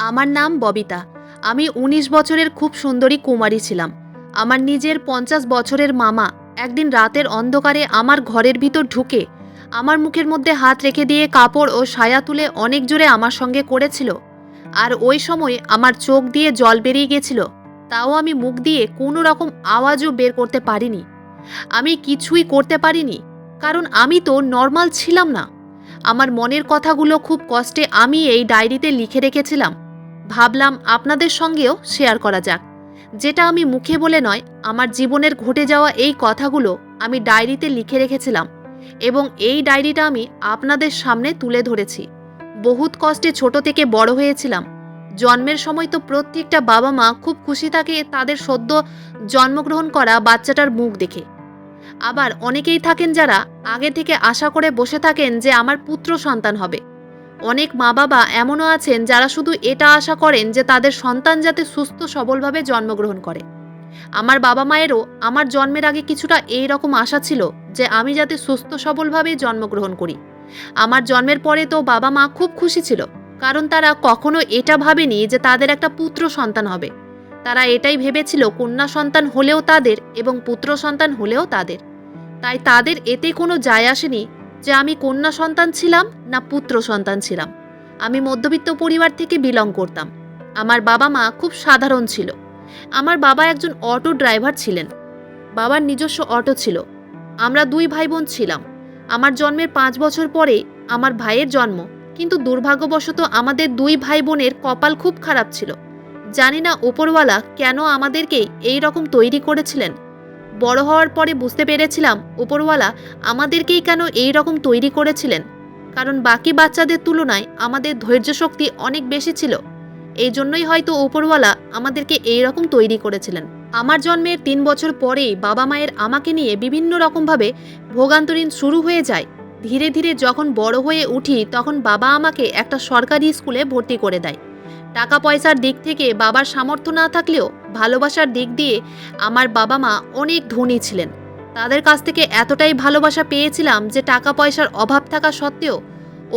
আমার নাম ববিতা। আমি ১৯ বছরের খুব সুন্দরী কুমারী ছিলাম। আমার নিজের ৫০ বছরের মামা একদিন রাতের অন্ধকারে আমার ঘরের ভিতর ঢুকে আমার মুখের মধ্যে হাত রেখে দিয়ে কাপড় ও সায়া তুলে অনেক জোরে আমার সঙ্গে করেছিল। আর ওই সময় আমার চোখ দিয়ে জল বেরিয়ে গেছিল, তাও আমি মুখ দিয়ে কোনো রকম আওয়াজও বের করতে পারিনি। আমি কিছুই করতে পারিনি, কারণ আমি তো নর্মাল ছিলাম না। আমার মনের কথাগুলো খুব কষ্টে আমি এই ডায়েরিতে লিখে রেখেছিলাম। ভাবলাম আপনাদের সঙ্গেও শেয়ার করা যাক। যেটা আমি মুখে বলে নয়, আমার জীবনের ঘটে যাওয়া এই কথাগুলো আমি ডায়েরিতে লিখে রেখেছিলাম এবং এই ডায়েরিটা আমি আপনাদের সামনে তুলে ধরেছি। বহুত কষ্টে ছোট থেকে বড় হয়েছিলাম। জন্মের সময় তো প্রত্যেকটা বাবা মা খুব খুশি থাকে তাদের সদ্য জন্মগ্রহণ করা বাচ্চাটার মুখ দেখে। আবার অনেকেই থাকেন যারা আগে থেকে আশা করে বসে থাকেন যে আমার পুত্র সন্তান হবে। অনেক মা বাবা এমনও আছেন যারা শুধু এটা আশা করেন যে তাদের সন্তান যাতে সুস্থ সবলভাবে জন্মগ্রহণ করে। আমার বাবা মায়েরও আমার জন্মের আগে কিছুটা এই রকম আশা ছিল যে আমি যাতে সুস্থ সবলভাবে জন্মগ্রহণ করি। আমার জন্মের পরে তো বাবা মা খুব খুশি ছিল, কারণ তারা কখনো এটা ভাবেনি যে তাদের একটা পুত্র সন্তান হবে। তারা এটাই ভেবেছিল কন্যা সন্তান হলেও তাদের এবং পুত্র সন্তান হলেও তাদের। তাই তাদের এতে কোনো যায় আসেনি যে আমি কন্যা সন্তান ছিলাম না পুত্র সন্তান ছিলাম। আমি মধ্যবিত্ত পরিবার থেকে বিলং করতাম। আমার বাবা মা খুব সাধারণ ছিল। আমার বাবা একজন অটো ড্রাইভার ছিলেন। বাবার নিজস্ব অটো ছিল। আমরা ২ ভাই বোন ছিলাম। আমার জন্মের ৫ বছর পরে আমার ভাইয়ের জন্ম, কিন্তু দুর্ভাগ্যবশত আমাদের ২ ভাই বোনের কপাল খুব খারাপ ছিল। জানি না ওপরওয়ালা কেন আমাদেরকে এই রকম তৈরি করেছিলেন। বড় হওয়ার পরে বুঝতে পেরেছিলাম ওপরওয়ালা আমাদেরকেই কেন এই রকম তৈরি করেছিলেন, কারণ বাকি বাচ্চাদের তুলনায় আমাদের ধৈর্য শক্তি অনেক বেশি ছিল। এই জন্যই হয়তো ওপরওয়ালা আমাদেরকে এই রকম তৈরি করেছিলেন। আমার জন্মের ৩ বছর পরেই বাবা মায়ের আমাকে নিয়ে বিভিন্ন রকমভাবে ভোগান্তরীণ শুরু হয়ে যায়। ধীরে ধীরে যখন বড় হয়ে উঠি তখন বাবা আমাকে একটা সরকারি স্কুলে ভর্তি করে দেয়। টাকা পয়সার দিক থেকে বাবার সামর্থ্য না থাকলেও ভালোবাসার দিক দিয়ে আমার বাবা মা অনেক ধনী ছিলেন। তাদের কাছ থেকে এতটাই ভালোবাসা পেয়েছিলাম যে টাকা পয়সার অভাব থাকা সত্ত্বেও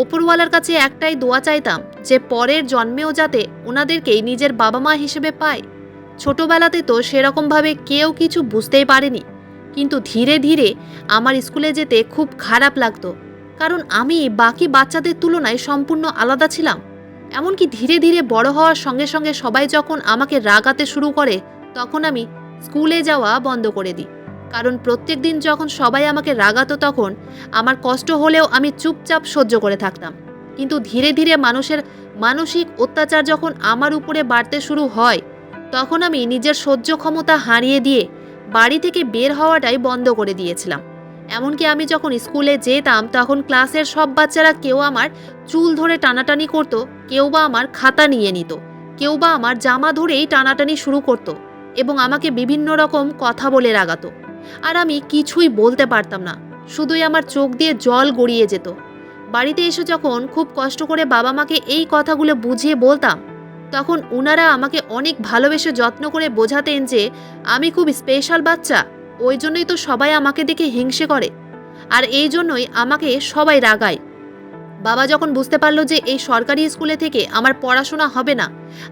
ওপরওয়ালার কাছে একটাই দোয়া চাইতাম যে পরের জন্মেও যাতে ওনাদেরকেই নিজের বাবা মা হিসেবে পায়। ছোটবেলাতে তো সেরকমভাবে কেউ কিছু বুঝতেই পারেনি, কিন্তু ধীরে ধীরে আমার স্কুলে যেতে খুব খারাপ লাগতো, কারণ আমি বাকি বাচ্চাদের তুলনায় সম্পূর্ণ আলাদা ছিলাম। এমনকি ধীরে ধীরে বড় হওয়ার সঙ্গে সঙ্গে সবাই যখন আমাকে রাগাতে শুরু করে তখন আমি স্কুলে যাওয়া বন্ধ করে দিই। কারণ প্রত্যেক দিন যখন সবাই আমাকে রাগাতো তখন আমার কষ্ট হলেও আমি চুপচাপ সহ্য করে থাকতাম। কিন্তু ধীরে ধীরে মানুষের মানসিক অত্যাচার যখন আমার উপরে বাড়তে শুরু হয় তখন আমি নিজের সহ্য ক্ষমতা হারিয়ে দিয়ে বাড়ি থেকে বের হওয়াটাই বন্ধ করে দিয়েছিলাম। এমনকি আমি যখন স্কুলে যেতাম তখন ক্লাসের সব বাচ্চারা কেউ আমার চুল ধরে টানাটানি করত, কেউ বা আমার খাতা নিয়ে নিত, কেউ বা আমার জামা ধরেই টানাটানি শুরু করত এবং আমাকে বিভিন্ন রকম কথা বলে রাগাতো। আর আমি কিছুই বলতে পারতাম না, শুধুই আমার চোখ দিয়ে জল গড়িয়ে যেত। বাড়িতে এসে যখন খুব কষ্ট করে বাবা মাকে এই কথাগুলো বুঝিয়ে বলতাম তখন ওনারা আমাকে অনেক ভালোবেসে যত্ন করে বোঝাতেন যে আমি খুব স্পেশাল বাচ্চা, ওই জন্যই তো সবাই আমাকে দেখে হিংসে করে, আর এই জন্যই আমাকে সবাই রাগায়। বাবা যখন বুঝতে পারলো যে এই সরকারি স্কুলে থেকে আমার পড়াশোনা হবে না,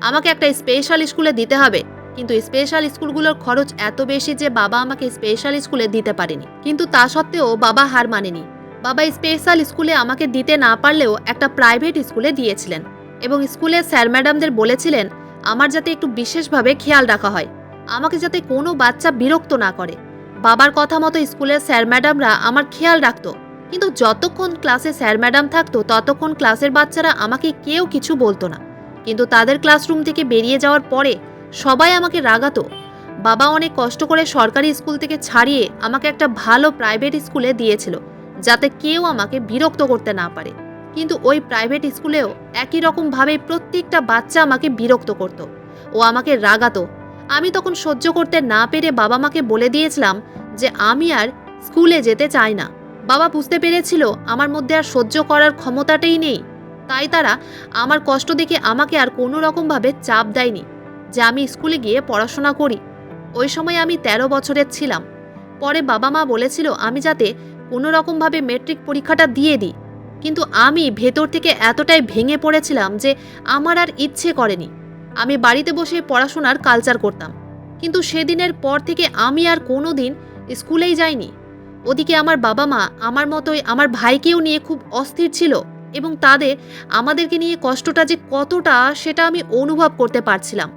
আমাকে একটা স্পেশাল স্কুলে দিতে হবে, কিন্তু স্পেশাল স্কুলগুলোর খরচ এত বেশি যে বাবা আমাকে স্পেশাল স্কুলে দিতে পারেনি। কিন্তু তা সত্ত্বেও বাবা হার মানেনি। বাবা স্পেশাল স্কুলে আমাকে দিতে না পারলেও একটা প্রাইভেট স্কুলে দিয়েছিলেন এবং স্কুলের স্যার ম্যাডামদের বলেছিলেন আমার যাতে একটু বিশেষভাবে খেয়াল রাখা হয়, আমাকে যাতে কোনো বাচ্চা বিরক্ত না করে। বাবার কথা মতো স্কুলের স্যার ম্যাডামরা আমার খেয়াল রাখতো, কিন্তু যতক্ষণ ক্লাসে স্যার ম্যাডাম থাকতো ততক্ষণ ক্লাসের বাচ্চারা আমাকে কেউ কিছু বলতো না। কিন্তু তাদের ক্লাসরুম থেকে বেরিয়ে যাওয়ার পরে সবাই আমাকে রাগাতো। বাবা অনেক কষ্ট করে সরকারি স্কুল থেকে ছাড়িয়ে আমাকে একটা ভালো প্রাইভেট স্কুলে দিয়েছিল যাতে কেউ আমাকে বিরক্ত করতে না পারে। কিন্তু ওই প্রাইভেট স্কুলেও একই রকমভাবে প্রত্যেকটা বাচ্চা আমাকে বিরক্ত করত ও আমাকে রাগাতো। আমি তখন সহ্য করতে না পেরে বাবা মাকে বলে দিয়েছিলাম যে আমি আর স্কুলে যেতে চাই না। বাবা বুঝতে পেরেছিল আমার মধ্যে আর সহ্য করার ক্ষমতাটাই নেই, তাই তারা আমার কষ্ট দেখে আমাকে আর কোনো রকমভাবে চাপ দেয়নি যে আমি স্কুলে গিয়ে পড়াশোনা করি। ওই সময় আমি ১৩ বছরের ছিলাম। পরে বাবা মা বলেছিল আমি যাতে কোনো রকমভাবে মেট্রিক পরীক্ষাটা দিয়ে দিই। কিন্তু আমি ভেতর থেকে এতটাই ভেঙে পড়েছিলাম যে আমার আর ইচ্ছে করেনি। আমি বাড়িতে বসে পড়াশোনার কালচার করতাম, কিন্তু সেদিনের পর থেকে আমি আর কোনো দিন স্কুলেই যাইনি। ওদিকে আমার বাবা মা আমার মতোই আমার ভাইকেও নিয়ে খুব অস্থির ছিল, এবং আমাদেরকে নিয়ে কষ্টটা যে কতটা সেটা আমি অনুভব করতে পারছিলাম।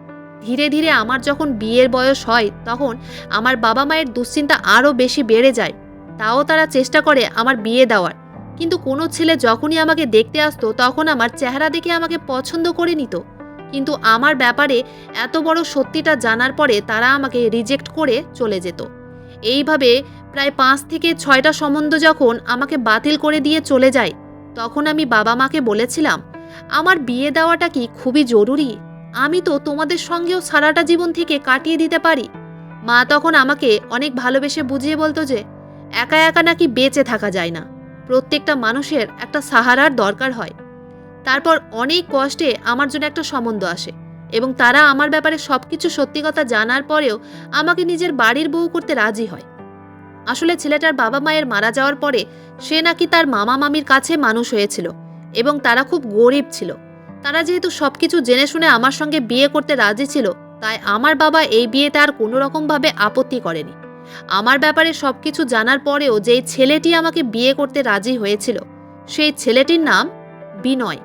ধীরে ধীরে আমার যখন বিয়ের বয়স হয় তখন আমার বাবা মায়ের দুশ্চিন্তা আরও বেশি বেড়ে যায়। তাও তারা চেষ্টা করে আমার বিয়ে দেওয়ার, কিন্তু কোনো ছেলে যখনই আমাকে দেখতে আসতো তখন আমার চেহারা দেখে আমাকে পছন্দ করে নিত। কিন্তু আমার ব্যাপারে এত বড় সত্যিটা জানার পরে তারা আমাকে রিজেক্ট করে চলে যেত। এইভাবে প্রায় 5 থেকে 6টা সম্বন্ধ যখন আমাকে বাতিল করে দিয়ে চলে যায়, তখন আমি বাবা মাকে বলেছিলাম, আমার বিয়ে দেওয়াটা কি খুবই জরুরি? আমি তো তোমাদের সঙ্গেও সারাটা জীবন থেকে কাটিয়ে দিতে পারি। মা তখন আমাকে অনেক ভালোবেসে বুঝিয়ে বলতো যে একা একা নাকি বেঁচে থাকা যায় না, প্রত্যেকটা মানুষের একটা সাহারার দরকার হয়। তারপর অনেক কষ্টে আমার জন্য একটা সম্বন্ধ আসে, এবং তারা আমার ব্যাপারে সবকিছু সত্যি কথা জানার পরেও আমাকে নিজের বাড়ির বউ করতে রাজি হয়। আসলে ছেলেটার বাবা মায়ের মারা যাওয়ার পরে সে নাকি তার মামা মামির কাছে মানুষ হয়েছিল, এবং তারা খুব গরিব ছিল। তারা যেহেতু সবকিছু জেনে শুনে আমার সঙ্গে বিয়ে করতে রাজি ছিল, তাই আমার বাবা এই বিয়েতে আর কোনো রকমভাবে আপত্তি করেনি। আমার ব্যাপারে সবকিছু জানার পরেও যেই ছেলেটি আমাকে বিয়ে করতে রাজি হয়েছিল, সেই ছেলেটির নাম বিনয়।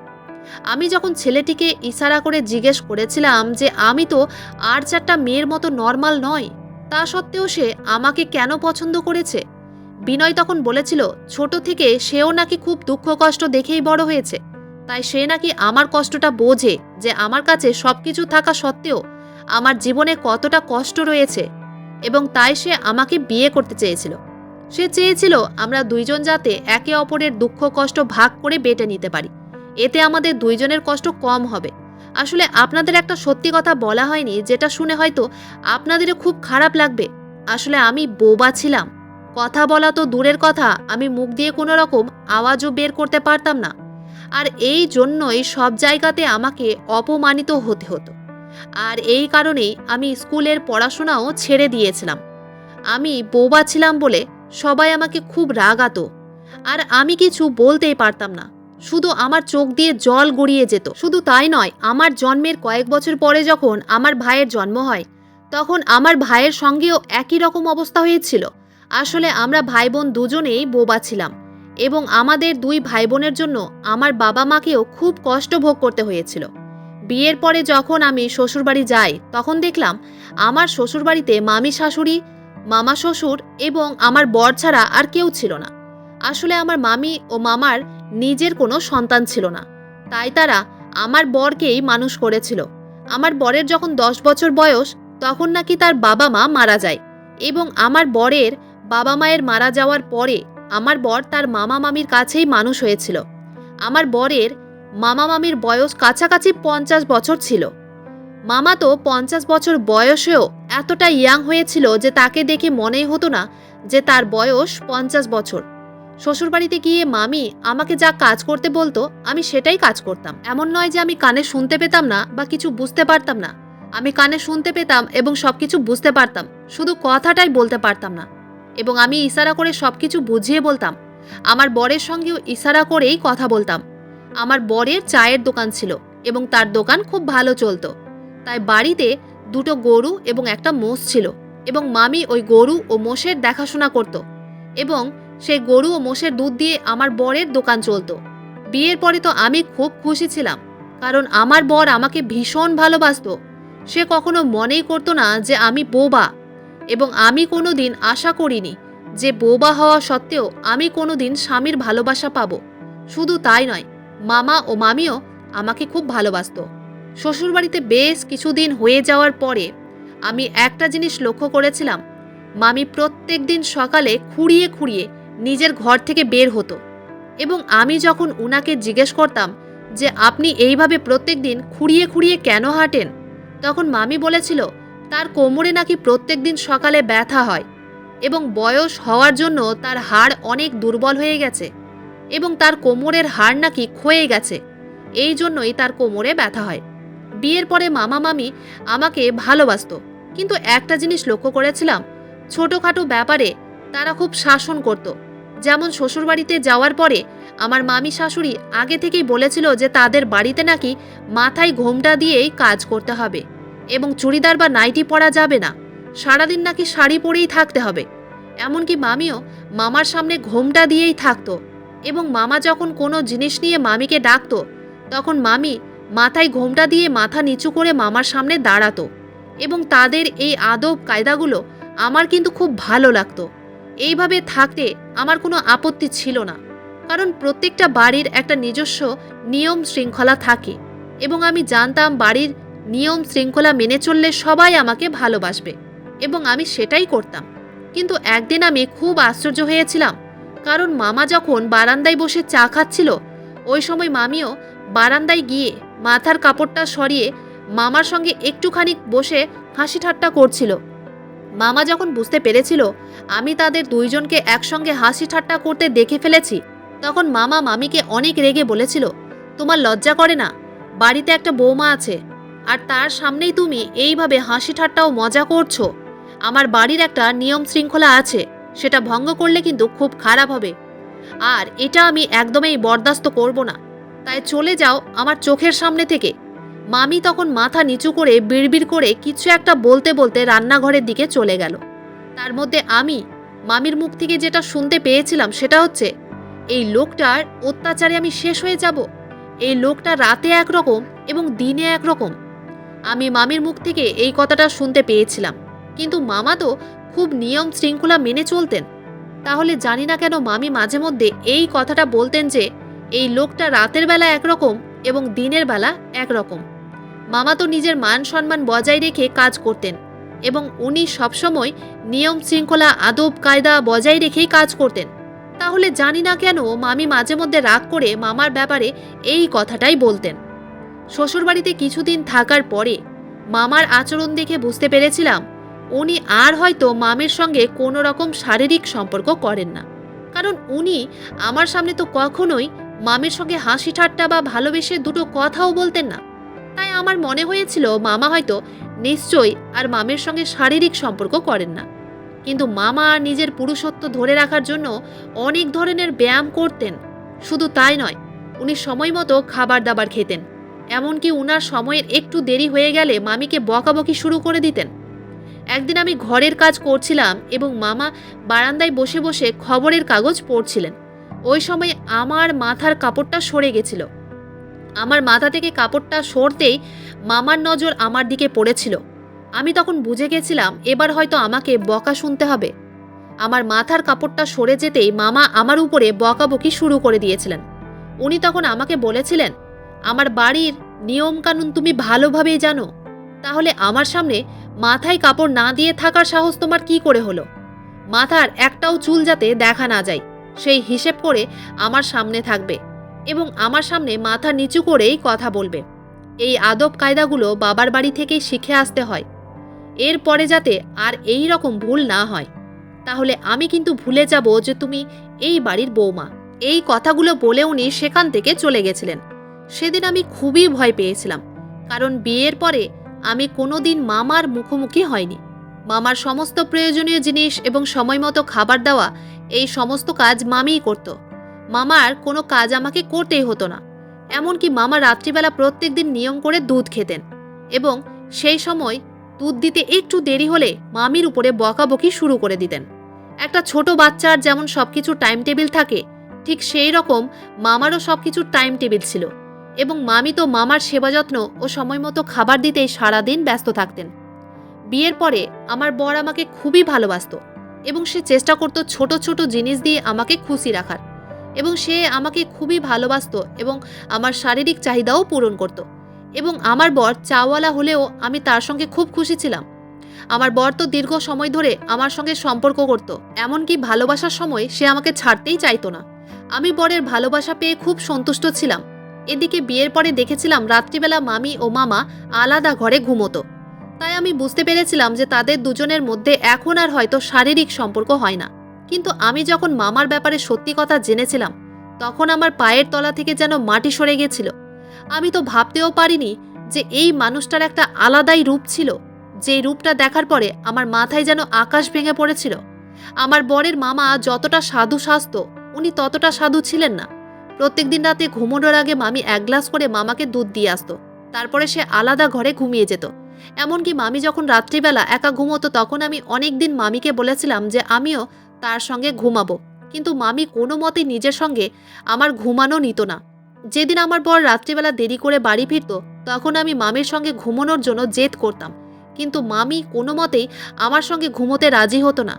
আমি যখন ছেলেটিকে ইশারা করে জিজ্ঞেস করেছিলাম যে আমি তো আর 4টা মেয়ের মতো নর্মাল নয়, তা সত্ত্বেও সে আমাকে কেন পছন্দ করেছে, বিনয় তখন বলেছিল ছোট থেকে সেও নাকি খুব দুঃখ কষ্ট দেখেই বড় হয়েছে, তাই সে নাকি আমার কষ্টটা বোঝে, যে আমার কাছে সবকিছু থাকা সত্ত্বেও আমার জীবনে কতটা কষ্ট রয়েছে, এবং তাই সে আমাকে বিয়ে করতে চেয়েছিল। সে চেয়েছিল আমরা দুইজন যাতে একে অপরের দুঃখ কষ্ট ভাগ করে বেটে নিতে পারি, এতে আমাদের দুইজনের কষ্ট কম হবে। আসলে আপনাদের একটা সত্যি কথা বলা হয়নি, যেটা শুনে হয়তো আপনাদেরও খুব খারাপ লাগবে। আসলে আমি বোবা ছিলাম। কথা বলা তো দূরের কথা, আমি মুখ দিয়ে কোনো রকম আওয়াজও বের করতে পারতাম না। আর এই জন্যই সব জায়গাতে আমাকে অপমানিত হতে হতো। আর এই কারণেই আমি স্কুলের পড়াশোনাও ছেড়ে দিয়েছিলাম। আমি বোবা ছিলাম বলে সবাই আমাকে খুব রাগাতো, আর আমি কিছু বলতেই পারতাম না। শুধু আমার চোখ দিয়ে জল গড়িয়ে যেত। শুধু তাই নয়, আমার জন্মের কয়েক বছর পরে যখন আমার ভাইয়ের জন্ম হয়, তখন আমার ভাইয়ের সঙ্গেও একই রকম অবস্থা হয়েছিল। আসলে আমরা ভাই বোন দুজনেই বোবা ছিলাম, এবং আমাদের 2 ভাই বোনের জন্য আমার বাবা মাকেও খুব কষ্ট ভোগ করতে হয়েছিল। বিয়ের পরে যখন আমি শ্বশুরবাড়ি যাই, তখন দেখলাম আমার শ্বশুরবাড়িতে মামি শাশুড়ি, মামা শ্বশুর এবং আমার বর ছাড়া আর কেউ ছিল না। আসলে আমার মামি ও মামার নিজের কোনো সন্তান ছিল না, তাই তারা আমার বরকেই মানুষ করেছিল। আমার বরের যখন 10 বছর বয়স, তখন নাকি তার বাবা মা মারা যায়, এবং আমার বরের বাবা মায়ের মারা যাওয়ার পরে আমার বর তার মামা মামির কাছেই মানুষ হয়েছিল। আমার বরের মামা মামির বয়স কাছাকাছি 50 বছর ছিল। মামা তো 50 বছর বয়সেও এতটা ইয়াং হয়েছিল যে তাকে দেখে মনেই হতো না যে তার বয়স 50 বছর। শ্বশুরবাড়িতে গিয়ে মামি আমাকে যা কাজ করতে বলতো আমি সেটাই কাজ করতাম। এমন নয় যে আমি কানে শুনতে পেতাম না বা কিছু বুঝতে পারতাম না। আমি কানে শুনতে পেতাম এবং সবকিছু বুঝতে পারতাম, শুধু কথাটাই বলতে পারতাম না। এবং আমি ইশারা করে সবকিছু বুঝিয়ে বলতাম। আমার বরের সঙ্গেও ইশারা করেই কথা বলতাম। আমার বরের চায়ের দোকান ছিল, এবং তার দোকান খুব ভালো চলতো। তাই বাড়িতে 2টো গরু এবং একটা মোষ ছিল, এবং মামি ওই গরু ও মোষের দেখাশোনা করত, এবং সেই গরু ও মোষের দুধ দিয়ে আমার বরের দোকান চলতো। বিয়ের পরে তো আমি খুব খুশি ছিলাম, কারণ আমার বর আমাকে ভীষণ ভালোবাসতো। সে কখনো মনেই করতো না যে আমি বোবা, এবং আমি কোনোদিন আশা করিনি যে বোবা হওয়া সত্ত্বেও আমি কোনোদিন স্বামীর ভালোবাসা পাবো। শুধু তাই নয়, মামা ও মামিও আমাকে খুব ভালোবাসতো। শ্বশুরবাড়িতে বেশ কিছুদিন হয়ে যাওয়ার পরে আমি একটা জিনিস লক্ষ্য করেছিলাম, মামি প্রত্যেক দিন সকালে খুঁড়িয়ে খুঁড়িয়ে নিজের ঘর থেকে বের হতো, এবং আমি যখন উনাকে জিজ্ঞেস করতাম যে আপনি এইভাবে প্রত্যেক দিন খুঁড়িয়ে খুঁড়িয়ে কেন হাঁটেন, তখন মামি বলেছিল তার কোমরে নাকি প্রত্যেক দিন সকালে ব্যথা হয়, এবং বয়স হওয়ার জন্য তার হাড় অনেক দুর্বল হয়ে গেছে, এবং তার কোমরের হাড় নাকি ক্ষয়ে গেছে, এই জন্যই তার কোমরে ব্যথা হয়। বিয়ের পরে মামা মামি আমাকে ভালোবাসতো, কিন্তু একটা জিনিস লক্ষ্য করেছিলাম, ছোটোখাটো ব্যাপারে তারা খুব শাসন করত। যেমন শ্বশুরবাড়িতে যাওয়ার পরে আমার মামি শাশুড়ি আগে থেকেই বলেছিল যে তাদের বাড়িতে নাকি মাথায় ঘোমটা দিয়েই কাজ করতে হবে এবং চুড়িদার বা নাইটি পরা যাবে না, সারাদিন নাকি শাড়ি পরেই থাকতে হবে। এমনকি মামিও মামার সামনে ঘোমটা দিয়েই থাকতো এবং মামা যখন কোনো জিনিস নিয়ে মামিকে ডাকতো তখন মামি মাথায় ঘোমটা দিয়ে মাথা নিচু করে মামার সামনে দাঁড়াতো এবং তাদের এই আদব কায়দাগুলো আমার কিন্তু খুব ভালো লাগতো। এইভাবে থাকতে আমার কোনো আপত্তি ছিল না, কারণ প্রত্যেকটা বাড়ির একটা নিজস্ব নিয়ম শৃঙ্খলা থাকে এবং আমি জানতাম বাড়ির নিয়ম শৃঙ্খলা মেনে চললে সবাই আমাকে ভালোবাসবে এবং আমি সেটাই করতাম। কিন্তু একদিন আমি খুব আশ্চর্য হয়েছিলাম, কারণ মামা যখন বারান্দায় বসে চা খাচ্ছিল ওই সময় মামিও বারান্দায় গিয়ে মাথার কাপড়টা সরিয়ে মামার সঙ্গে একটুখানি বসে হাসি ঠাট্টা করছিল। মামা যখন বুঝতে পেরেছিল আমি তাদের দুইজনকে একসঙ্গে হাসি ঠাট্টা করতে দেখে ফেলেছি, তখন মামা মামিকে অনেক রেগে বলেছিল, তোমার লজ্জা করে না? বাড়িতে একটা বৌমা আছে আর তার সামনেই তুমি এইভাবে হাসি ঠাট্টা ও মজা করছো। আমার বাড়ির একটা নিয়ম শৃঙ্খলা আছে, সেটা ভঙ্গ করলে কিন্তু খুব খারাপ হবে, আর এটা আমি একদমই বরদাস্ত করব না, তাই চলে যাও আমার চোখের সামনে থেকে। মামি তখন মাথা নিচু করে বিড়বিড় করে কিছু একটা বলতে বলতে রান্নাঘরের দিকে চলে গেল। তার মধ্যে আমি মামির মুখ থেকে যেটা শুনতে পেয়েছিলাম সেটা হচ্ছে, এই লোকটার অত্যাচারে আমি শেষ হয়ে যাব। এই লোকটা রাতে একরকম এবং দিনে একরকম। আমি মামির মুখ থেকে এই কথাটা শুনতে পেয়েছিলাম, কিন্তু মামা তো খুব নিয়ম শৃঙ্খলা মেনে চলতেন। তাহলে জানি না কেন মামি মাঝে মধ্যে এই কথাটা বলতেন যে এই লোকটা রাতের বেলা একরকম এবং দিনের বেলা একরকম। মামা তো নিজের মান সম্মান বজায় রেখে কাজ করতেন এবং উনি সবসময় নিয়ম শৃঙ্খলা আদব কায়দা বজায় রেখেই কাজ করতেন। তাহলে জানি না কেন মামি মাঝে মধ্যে রাগ করে মামার ব্যাপারে এই কথাটাই বলতেন। শ্বশুরবাড়িতে কিছুদিন থাকার পরে মামার আচরণ দেখে বুঝতে পেরেছিলাম উনি আর হয়তো মামির সঙ্গে কোনো রকম শারীরিক সম্পর্ক করেন না, কারণ উনি আমার সামনে তো কখনোই মামির সঙ্গে হাসি ঠাট্টা বা ভালোবেসে দুটো কথাও বলতেন না। তাই আমার মনে হয়েছিল মামা হয়তো নিশ্চয়ই আর মামির সঙ্গে শারীরিক সম্পর্ক করেন না। কিন্তু মামা নিজের পুরুষত্ব ধরে রাখার জন্য অনেক ধরনের ব্যায়াম করতেন। শুধু তাই নয়, উনি সময় মতো খাবার দাবার খেতেন, এমনকি উনার সময়ের একটু দেরি হয়ে গেলে মামিকে বকাবকি শুরু করে দিতেন। একদিন আমি ঘরের কাজ করছিলাম এবং মামা বারান্দায় বসে বসে খবরের কাগজ পড়ছিলেন। ওই সময় আমার মাথার কাপড়টা সরে গেছিল। আমার মাথা থেকে কাপড়টা সরতেই মামার নজর আমার দিকে পড়েছিল। আমি তখন বুঝে গেছিলাম এবার হয়তো আমাকে বকা শুনতে হবে। আমার মাথার কাপড়টা সরে যেতেই মামা আমার উপরে বকাবকি শুরু করে দিয়েছিলেন। উনি তখন আমাকে বলেছিলেন, আমার বাড়ির নিয়মকানুন তুমি ভালোভাবেই জানো, তাহলে আমার সামনে মাথায় কাপড় না দিয়ে থাকার সাহস তোমার কি করে হলো? মাথার একটাও চুল যাতে দেখা না যায় সেই হিসেব করে আমার সামনে থাকবে এবং আমার সামনে মাথা নিচু করেই কথা বলবে। এই আদব কায়দাগুলো বাবার বাড়ি থেকেই শিখে আসতে হয়, এরপরে যাতে আর এই রকম ভুল না হয়। তাহলে আমি কিন্তু ভুলে যাব যে তুমি এই বাড়ির বৌমা। এই কথাগুলো বলে উনি সেখান থেকে চলে গেছিলেন। সেদিন আমি খুবই ভয় পেয়েছিলাম, কারণ বিয়ের পরে আমি কোনোদিন মামার মুখোমুখি হয়নি। মামার সমস্ত প্রয়োজনীয় জিনিস এবং সময় মতো খাবার দেওয়া, এই সমস্ত কাজ মামিই করত। মামার কোনো কাজ আমাকে করতেই হতো না। এমনকি মামা রাত্রিবেলা প্রত্যেক দিন নিয়ম করে দুধ খেতেন এবং সেই সময় দুধ দিতে একটু দেরি হলে মামির উপরে বকাবকি শুরু করে দিতেন। একটা ছোট বাচ্চার যেমন সবকিছু টাইম টেবিল থাকে, ঠিক সেই রকম মামারও সবকিছুর টাইম টেবিল ছিল এবং মামি তো মামার সেবা যত্ন ও সময় মতো খাবার দিতেই সারাদিন ব্যস্ত থাকতেন। বিয়ের পরে আমার বর আমাকে খুবই ভালোবাসতো এবং সে চেষ্টা করত ছোট ছোট জিনিস দিয়ে আমাকে খুশি রাখার, এবং সে আমাকে খুবই ভালোবাসতো এবং আমার শারীরিক চাহিদাও পূরণ করত। এবং আমার বর চাওয়ালা হলেও আমি তার সঙ্গে খুব খুশি ছিলাম। আমার বর তো দীর্ঘ সময় ধরে আমার সঙ্গে সম্পর্ক করত, এমনকি ভালোবাসার সময় সে আমাকে ছাড়তেই চাইতো না। আমি বরের ভালোবাসা পেয়ে খুব সন্তুষ্ট ছিলাম। এদিকে বিয়ের পরে দেখেছিলাম রাত্রিবেলা মামি ও মামা আলাদা ঘরে ঘুমোতো, তাই আমি বুঝতে পেরেছিলাম যে তাদের দুজনের মধ্যে এখন আর হয়তো শারীরিক সম্পর্ক হয় না। কিন্তু আমি যখন মামার ব্যাপারে সত্যি কথা জেনেছিলাম তখন আমার পায়ের তলা থেকে যেন মাটি সরে গেছিল। আমি তো ভাবতেও পারিনি যে এই মানুষটার একটা আলাদাই রূপ ছিল, যে রূপটা দেখার পরে আমার মাথায় যেন আকাশ ভেঙে পড়েছিল। আমার বরের মামা যতটা সাধু সাজত উনি ততটা সাধু ছিলেন না। প্রত্যেকদিন রাতে ঘুমানোর আগে মামি 1 গ্লাস করে মামাকে দুধ দিয়ে আসতো। তারপরে সে আলাদা ঘরে ঘুমিয়ে যেত। এমনকি মামি যখন রাত্রিবেলা একা ঘুমোতো তখন আমি অনেকদিন মামিকে বলেছিলাম যে আমিও তার সঙ্গে ঘুমাবো, কিন্তু মামি কোনো মতেই নিজের সঙ্গে আমার ঘুমানো নিত না। যেদিন আমার বর রাত্রিবেলা দেরি করে বাড়ি ফিরত তখন আমি মামির সঙ্গে ঘুমানোর জন্য জেদ করতাম, কিন্তু মামি কোনো মতেই আমার সঙ্গে ঘুমোতে রাজি হতো না।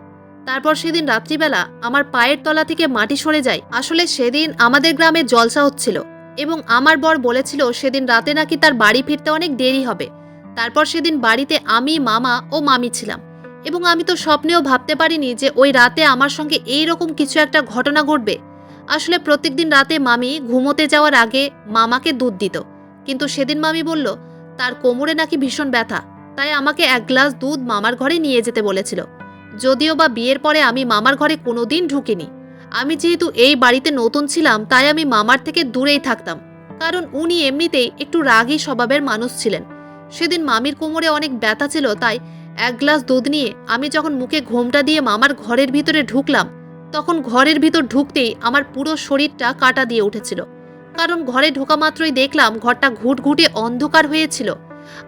তারপর সেদিন রাত্রিবেলা আমার পায়ের তলা থেকে মাটি সরে যায়। আসলে সেদিন আমাদের গ্রামে জলসা হচ্ছিল এবং আমার বর বলেছিল সেদিন রাতে নাকি তার বাড়ি ফিরতে অনেক দেরি হবে। তারপর সেদিন বাড়িতে আমি, মামা ও মামি ছিলাম এবং আমি তো স্বপ্নেও ভাবতে পারিনি যে ওই রাতে আমার সঙ্গে এই রকম কিছু একটা ঘটনা ঘটবে। আসলে প্রত্যেকদিন রাতে মামি ঘুমোতে যাওয়ার আগে মামাকে দুধ দিত, কিন্তু সেদিন মামি বলল তার কোমরে নাকি ভীষণ ব্যথা, তাই আমাকে 1 গ্লাস দুধ মামার ঘরে নিয়ে যেতে বলেছিল। যদিও বা বিয়ের পরে আমি মামার ঘরে কোনোদিন ঢুকিনি। আমি যেহেতু এই বাড়িতে নতুন ছিলাম তাই আমি মামার থেকে দূরেই থাকতাম, কারণ উনি এমনিতেই একটু রাগী স্বভাবের মানুষ ছিলেন। সেদিন মামির কোমরে অনেক ব্যথা ছিল, তাই 1 গ্লাস দুধ নিয়ে আমি যখন মুখে ঘোমটা দিয়ে মামার ঘরের ভিতরে ঢুকলাম তখন ঘরের ভিতর ঢুকতেই আমার পুরো শরীরটা কাঁটা দিয়ে উঠেছিল, কারণ ঘরে ঢোকা মাত্রই দেখলাম ঘরটা ঘুটঘুটে অন্ধকার হয়েছিল।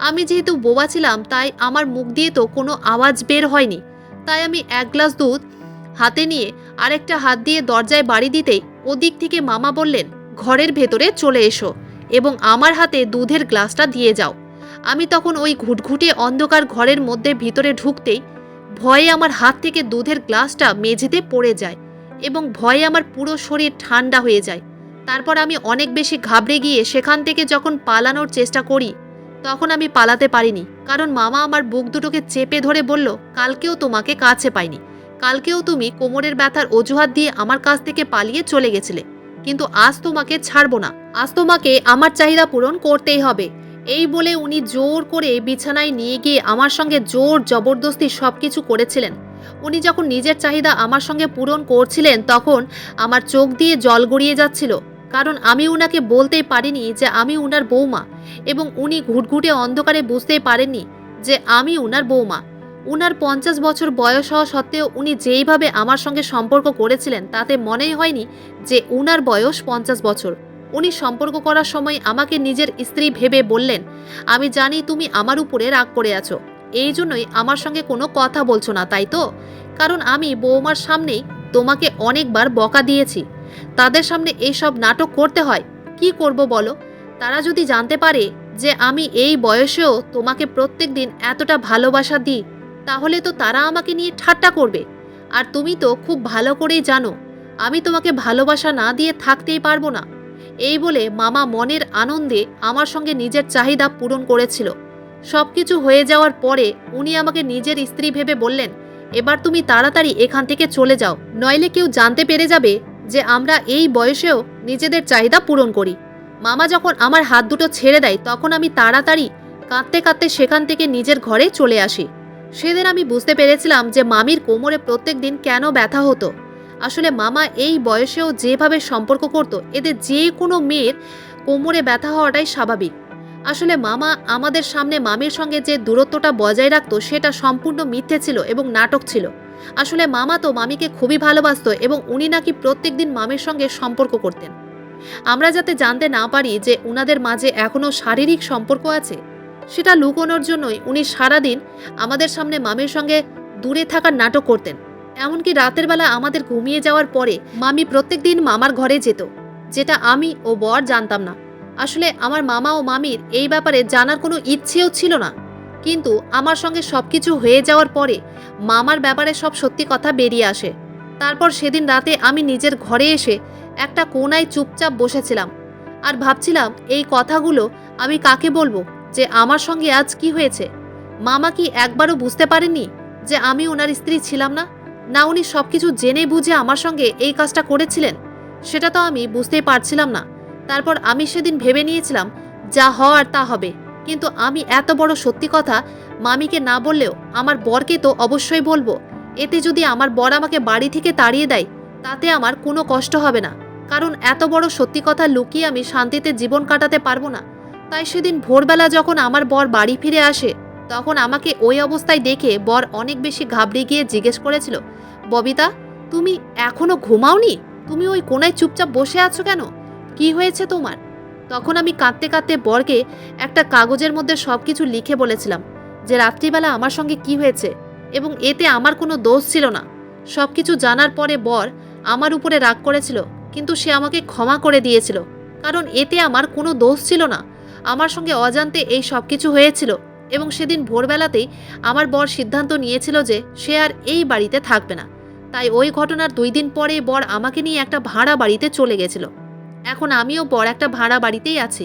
আমি যেহেতু বোবা ছিলাম তাই আমার মুখ দিয়ে তো কোনো আওয়াজ বের হয়নি, তাই আমি 1 গ্লাস দুধ হাতে নিয়ে আরেকটা হাত দিয়ে দরজায় বাড়ি দিতেই ওদিক থেকে মামা বললেন ঘরের ভেতরে চলে এসো এবং আমার হাতে দুধের গ্লাসটা দিয়ে যাও। আমি তখন ওই ঘুটঘুটে অন্ধকার ঘরের মধ্যে ভিতরে ঢুকতেই ভয়ে আমার হাত থেকে দুধের গ্লাসটা মেঝেতে পড়ে যায় এবং ভয়ে আমার পুরো শরীর ঠান্ডা হয়ে যায়। তারপর আমি অনেক বেশি ঘাবড়ে গিয়ে সেখান থেকে যখন পালানোর চেষ্টা করি তখন আমি পালাতে পারিনি, কারণ মামা আমার বুক দুটোকে চেপে ধরে বলল কালকেও তোমাকে কাছে পাইনি, কালকেও তুমি কোমরের ব্যথার অজুহাত দিয়ে আমার কাছ থেকে পালিয়ে চলে গেছিলে, কিন্তু আজ তোমাকে ছাড়বো না, আজ তোমাকে আমার চাহিদা পূরণ করতেই হবে। এই বলে উনি জোর করে বিছানায় নিয়ে গিয়ে আমার সঙ্গে জোর জবরদস্তি সবকিছু করেছিলেন। উনি যখন নিজের চাহিদা আমার সঙ্গে পূরণ করছিলেন তখন আমার চোখ দিয়ে জল গড়িয়ে যাচ্ছিল, কারণ আমি উনাকে বলতেই পারিনি যে আমি উনার বৌমা এবং উনি ঘুটঘুটে অন্ধকারে বুঝতেই পারেননি যে আমি উনার বৌমা। উনার 50 বছর বয়স হওয়া সত্ত্বেও উনি যেইভাবে আমার সঙ্গে সম্পর্ক করেছিলেন তাতে মনেই হয়নি যে উনার বয়স 50 বছর। উনি সম্পর্ক করার সময় আমাকে নিজের স্ত্রী ভেবে বললেন, আমি জানি তুমি আমার উপরে রাগ করে আছো, এই জন্যই আমার সঙ্গে কোনো কথা বলছো না, তাই তো? কারণ আমি বৌমার সামনেই তোমাকে অনেকবার বকা দিয়েছি। তাদের সামনে এইসব নাটক করতে হয়, কি করব বলো? তারা যদি জানতে পারে যে আমি এই বয়সেও তোমাকে প্রত্যেক দিন এতটা ভালোবাসা দিই তাহলে তো তারা আমাকে নিয়ে ঠাট্টা করবে। আর তুমি তো খুব ভালো করেই জানো আমি তোমাকে ভালোবাসা না দিয়ে থাকতেই পারবো না। এই বলে মামা মনের আনন্দে আমার সঙ্গে নিজের চাহিদা পূরণ করেছিল। সবকিছু হয়ে যাওয়ার পরে উনি আমাকে নিজের স্ত্রী ভেবে বললেন, এবার তুমি তাড়াতাড়ি এখান থেকে চলে যাও, নইলে কেউ জানতে পেরে যাবে যে আমরা এই বয়সেও নিজেদের চাহিদা পূরণ করি। মামা যখন আমার হাত দুটো ছেড়ে দেয় তখন আমি তাড়াতাড়ি কাঁদতে কাঁদতে সেখান থেকে নিজের ঘরে চলে আসি। সেদিন আমি বুঝতে পেরেছিলাম যে মামির কোমরে প্রত্যেক দিন কেন ব্যথা হতো। আসলে মামা এই বয়সেও যেভাবে সম্পর্ক করত এতে যে কোনো মেয়ের কোমরে ব্যথা হওয়াটাই স্বাভাবিক। আসলে মামা আমাদের সামনে মামির সঙ্গে যে দূরত্বটা বজায় রাখতো সেটা সম্পূর্ণ মিথ্যে ছিল এবং নাটক ছিল। আসলে মামা তো মামিকে খুবই ভালোবাসতো এবং উনি নাকি প্রত্যেক দিন মামির সঙ্গে সম্পর্ক করতেন। আমরা যাতে জানতে না পারি যে উনাদের মাঝে এখনও শারীরিক সম্পর্ক আছে সেটা লুকোনোর জন্যই উনি সারাদিন আমাদের সামনে মামির সঙ্গে দূরে থাকার নাটক করতেন। এমনকি রাতের বেলা আমাদের ঘুমিয়ে যাওয়ার পরে মামি প্রত্যেক দিন মামার ঘরে যেত, যেটা আমি ও বর জানতাম না। আসলে আমার মামা ও মামির এই ব্যাপারে জানার কোনো ইচ্ছেও ছিল না, কিন্তু আমার সঙ্গে সবকিছু হয়ে যাওয়ার পরে মামার ব্যাপারে সব সত্যি কথা বেরিয়ে আসে। তারপর সেদিন রাতে আমি নিজের ঘরে এসে একটা কোনায় চুপচাপ বসেছিলাম আর ভাবছিলাম এই কথাগুলো আমি কাকে বলবো যে আমার সঙ্গে আজ কি হয়েছে। মামা কি একবারও বুঝতে পারেননি যে আমি ওনার স্ত্রী ছিলাম না? না উনি সবকিছু জেনে বুঝে আমার সঙ্গে এই কাজটা করেছিলেন? সেটা তো আমি বুঝতেই পারছিলাম না। তারপর আমি সেদিন ভেবে নিয়েছিলাম যা হওয়ার তা হবে, কিন্তু আমি এত বড় সত্যি কথা মামিকে না বললেও আমার বরকে তো অবশ্যই বলবো। এতে যদি আমার বর আমাকে বাড়ি থেকে তাড়িয়ে দেয় তাতে আমার কোনো কষ্ট হবে না, কারণ এত বড় সত্যি কথা লুকিয়ে আমি শান্তিতে জীবন কাটাতে পারবো না। তাই সেদিন ভোরবেলা যখন আমার বর বাড়ি ফিরে আসে তখন আমাকে ওই অবস্থায় দেখে বর অনেক বেশি ঘাবড়ে গিয়ে জিজ্ঞেস করেছিল, ববিতা তুমি এখনো ঘুমাওনি? তুমি ওই কোনায় চুপচাপ বসে আছো কেন? কি হয়েছে তোমার? তখন আমি কাঁদতে কাঁদতে বরকে একটা কাগজের মধ্যে সবকিছু লিখে বলেছিলাম যে রাত্রিবেলা আমার সঙ্গে কি হয়েছে এবং এতে আমার কোনো দোষ ছিল না। সবকিছু জানার পরে বর আমার উপরে রাগ করেছিল, কিন্তু সে আমাকে ক্ষমা করে দিয়েছিল, কারণ এতে আমার কোনো দোষ ছিল না। আমার সঙ্গে অজান্তে এই সব কিছু হয়েছিল এবং সেদিন ভোরবেলাতেই আমার বর সিদ্ধান্ত নিয়েছিল যে সে আর এই বাড়িতে থাকবে না। তাই ওই ঘটনার 2 দিন পরে বর আমাকে নিয়ে একটা ভাড়া বাড়িতে চলে গেছিল। এখন আমিও বর একটা ভাড়া বাড়িতেই আছি।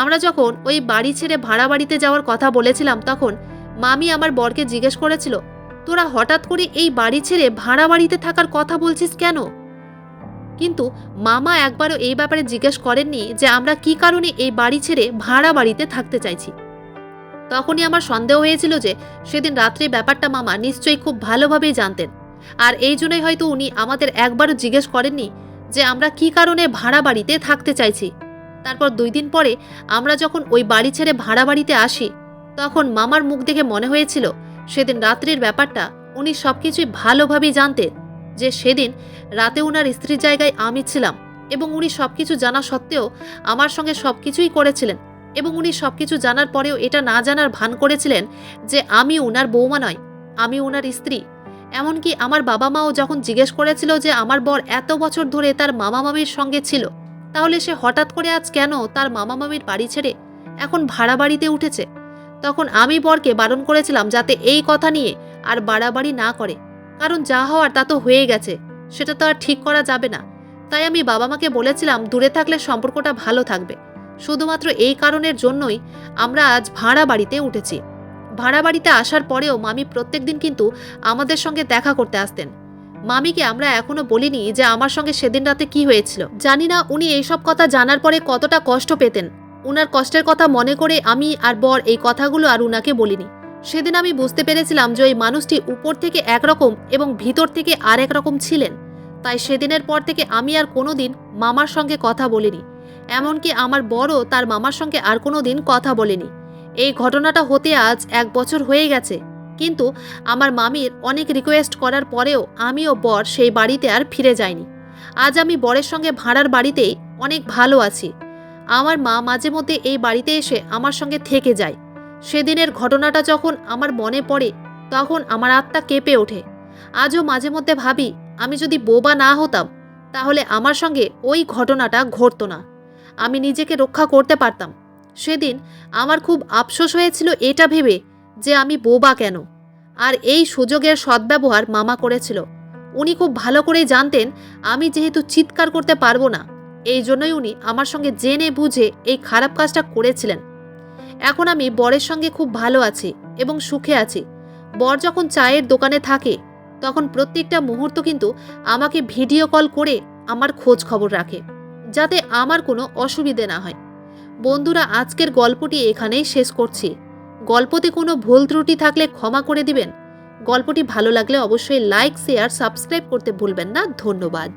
আমরা যখন ওই বাড়ি ছেড়ে ভাড়া বাড়িতে যাওয়ার কথা বলেছিলাম, তখন মামি আমার বরকে জিজ্ঞেস করেছিল, তোরা হঠাৎ করে এই বাড়ি ছেড়ে ভাড়া বাড়িতে থাকার কথা বলছিস কেন? কিন্তু মামা একবারও এই ব্যাপারে জিজ্ঞেস করেননি যে আমরা কি কারণে এই বাড়ি ছেড়ে ভাড়া বাড়িতে থাকতে চাইছি। তখনই আমার সন্দেহ হয়েছিল যে সেদিন রাত্রে ব্যাপারটা মামা নিশ্চয়ই খুব ভালোভাবেই জানতেন, আর এই জন্যই হয়তো উনি আমাদের একবারও জিজ্ঞেস করেননি যে আমরা কি কারণে ভাড়া বাড়িতে থাকতে চাইছি। তারপর 2 দিন পরে আমরা যখন ওই বাড়ি ছেড়ে ভাড়া বাড়িতে আসি, তখন মামার মুখ দেখে মনে হয়েছিল সেদিন রাত্রির ব্যাপারটা উনি সবকিছুই ভালোভাবেই জানতেন, যে সেদিন রাতে ওনার স্ত্রীর জায়গায় আমি ছিলাম এবং উনি সবকিছু জানা সত্ত্বেও আমার সঙ্গে সবকিছুই করেছিলেন, এবং উনি সবকিছু জানার পরেও এটা না জানার ভান করেছিলেন যে আমি ওনার বৌমা নয়, আমি ওনার স্ত্রী। এমনকি আমার বাবা মাও যখন জিজ্ঞেস করেছিল যে আমার বর এত বছর ধরে তার মামা মামির সঙ্গে ছিল, তাহলে সে হঠাৎ করে আজ কেন তার মামা মামির বাড়ি ছেড়ে এখন ভাড়া বাড়িতে উঠেছে, তখন আমি বরকে বারণ করেছিলাম যাতে এই কথা নিয়ে আর বাড়াবাড়ি না করে, কারণ যা হওয়ার তা তো হয়ে গেছে, সেটা তো আর ঠিক করা যাবে না। তাই আমি বাবা মাকে বলেছিলাম দূরে থাকলে সম্পর্কটা ভালো থাকবে। শুধুমাত্র এই কারণের জন্যই আমরা আজ ভাড়া বাড়িতে উঠেছি। ভাড়া বাড়িতে আসার পরেও মামি প্রত্যেকদিন কিন্তু আমাদের সঙ্গে দেখা করতে আসতেন। মামিকে আমরা এখনো বলিনি যে আমার সঙ্গে সেদিন রাতে কি হয়েছিল। জানি না উনি এইসব কথা জানার পরে কতটা কষ্ট পেতেন। উনার কষ্টের কথা মনে করে আমি আর বর এই কথাগুলো আর উনাকে বলিনি। সেদিন আমি বুঝতে পেরেছিলাম যে ওই মানুষটি উপর থেকে একরকম এবং ভিতর থেকে আর এক রকম ছিলেন। তাই সেদিনের পর থেকে আমি আর কোনোদিন মামার সঙ্গে কথা বলিনি। এমনকি আমার বড়ও তার মামার সঙ্গে আর কোনো দিন কথা বলেনি। এই ঘটনাটা হতে আজ 1 বছর হয়ে গেছে, কিন্তু আমার মামির অনেক রিকোয়েস্ট করার পরেও আমি ও বর সেই বাড়িতে আর ফিরে যাইনি। আজ আমি বরের সঙ্গে ভাড়ার বাড়িতেই অনেক ভালো আছি। আমার মা মাঝে মধ্যে এই বাড়িতে এসে আমার সঙ্গে থেকে যায়। সেদিনের ঘটনাটা যখন আমার মনে পড়ে, তখন আমার আত্মা কেঁপে ওঠে। আজও মাঝে মধ্যে ভাবি, আমি যদি বোবা না হতাম তাহলে আমার সঙ্গে ওই ঘটনাটা ঘটতো না, আমি নিজেকে রক্ষা করতে পারতাম। সেদিন আমার খুব আফসোস হয়েছিল এটা ভেবে যে আমি বোবা কেন, আর এই সুযোগের সদ্ব্যবহার মামা করেছিল। উনি খুব ভালো করেই জানতেন আমি যেহেতু চিৎকার করতে পারবো না, এই জন্যই উনি আমার সঙ্গে জেনে বুঝে এই খারাপ কাজটা করেছিলেন। এখন আমি বরের সঙ্গে খুব ভালো আছি এবং সুখে আছি। বর যখন চায়ের দোকানে থাকে তখন প্রত্যেকটা মুহূর্ত কিন্তু আমাকে ভিডিও কল করে আমার খোঁজ খবর রাখে, যাতে আমার কোনো অসুবিধে না হয়। বন্ধুরা, আজকের গল্পটি এখানেই শেষ করছি। গল্পতে কোনো ভুল ত্রুটি থাকলে ক্ষমা করে দিবেন। গল্পটি ভালো লাগলে অবশ্যই লাইক, শেয়ার, সাবস্ক্রাইব করতে ভুলবেন না। ধন্যবাদ।